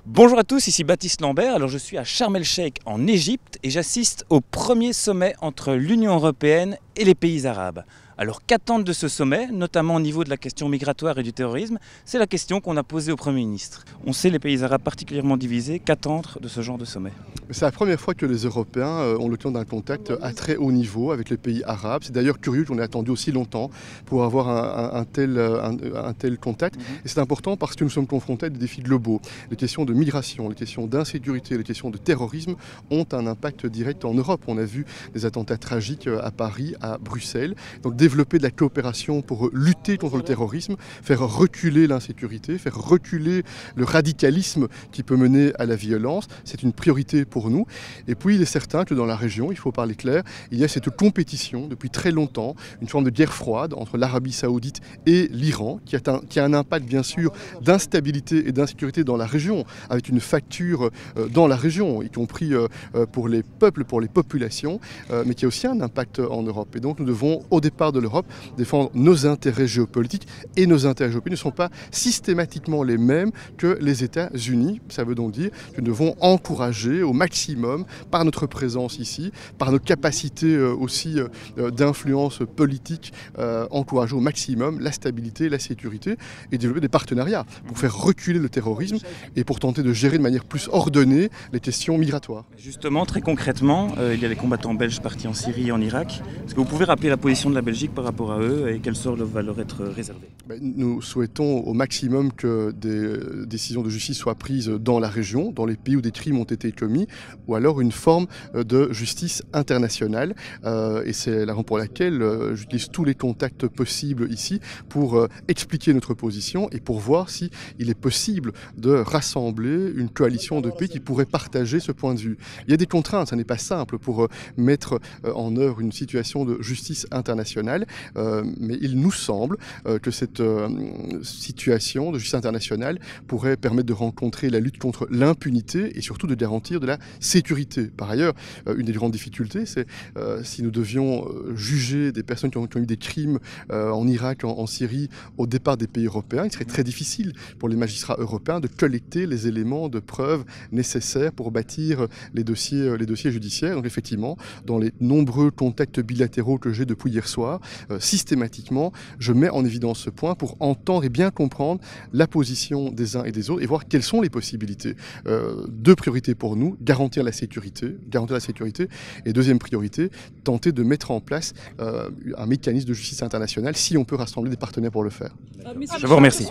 Bonjour à tous, ici Baptiste Lambert. Alors je suis à Sharm el-Sheikh en Égypte et j'assiste au premier sommet entre l'Union européenne et les pays arabes. Alors qu'attendre de ce sommet, notamment au niveau de la question migratoire et du terrorisme? C'est la question qu'on a posée au Premier ministre. On sait les pays arabes particulièrement divisés, qu'attendre de ce genre de sommet? C'est la première fois que les Européens ont l'occasion d'un contact à très haut niveau avec les pays arabes. C'est d'ailleurs curieux qu'on ait attendu aussi longtemps pour avoir un tel contact. Et c'est important parce que nous sommes confrontés à des défis globaux. Les questions de migration, les questions d'insécurité, les questions de terrorisme ont un impact direct en Europe. On a vu des attentats tragiques à Paris, à Bruxelles. Donc développer de la coopération pour lutter contre le terrorisme, faire reculer l'insécurité, faire reculer le radicalisme qui peut mener à la violence, c'est une priorité pour nous. Et puis il est certain que dans la région, il faut parler clair, il y a cette compétition depuis très longtemps, une forme de guerre froide entre l'Arabie Saoudite et l'Iran, qui a un impact bien sûr d'instabilité et d'insécurité dans la région, avec une facture dans la région, y compris pour les peuples, pour les populations, mais qui a aussi un impact en Europe. Et donc nous devons, au départ de l'Europe, défendre nos intérêts géopolitiques, et nos intérêts géopolitiques ne sont pas systématiquement les mêmes que les États-Unis. Ça veut donc dire que nous devons encourager au maximum, par notre présence ici, par nos capacités aussi d'influence politique, encourager au maximum la stabilité, la sécurité, et développer des partenariats pour faire reculer le terrorisme et pour tenter de gérer de manière plus ordonnée les questions migratoires. Justement, très concrètement, il y a les combattants belges partis en Syrie et en Irak. Est-ce que vous pouvez rappeler la position de la Belgique par rapport à eux et quel sort va leur être réservé? Nous souhaitons au maximum que des décisions de justice soient prises dans la région, dans les pays où des crimes ont été commis, ou alors une forme de justice internationale. Et c'est la raison pour laquelle j'utilise tous les contacts possibles ici pour expliquer notre position et pour voir s'il est possible de rassembler une coalition de pays qui pourraient partager ce point de vue. Il y a des contraintes, ça n'est pas simple pour mettre en œuvre une situation de justice internationale, mais il nous semble que cette situation de justice internationale pourrait permettre de rencontrer la lutte contre l'impunité et surtout de garantir de la sécurité. Par ailleurs, une des grandes difficultés, c'est si nous devions juger des personnes qui ont commis des crimes en Irak, en Syrie, au départ des pays européens, il serait très difficile pour les magistrats européens de collecter les éléments de preuve nécessaires pour bâtir les dossiers judiciaires. Donc effectivement, dans les nombreux contacts bilatéraux que j'ai depuis hier soir, systématiquement, je mets en évidence ce point pour entendre et bien comprendre la position des uns et des autres et voir quelles sont les possibilités. Deux priorités pour nous, garantir la sécurité, et deuxième priorité, tenter de mettre en place un mécanisme de justice internationale si on peut rassembler des partenaires pour le faire. Je vous remercie.